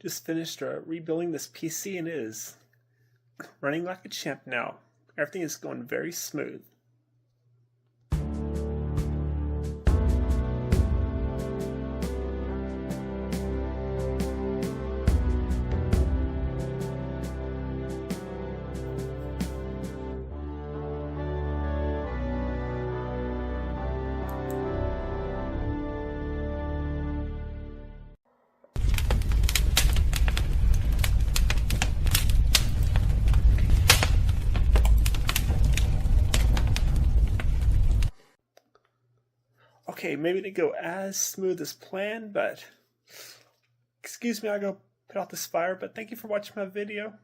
Just finished rebuilding this PC and it is running like a champ now. Everything is going very smooth. Okay, maybe it didn't go as smooth as planned, but excuse me, I'll go put out this fire, but thank you for watching my video.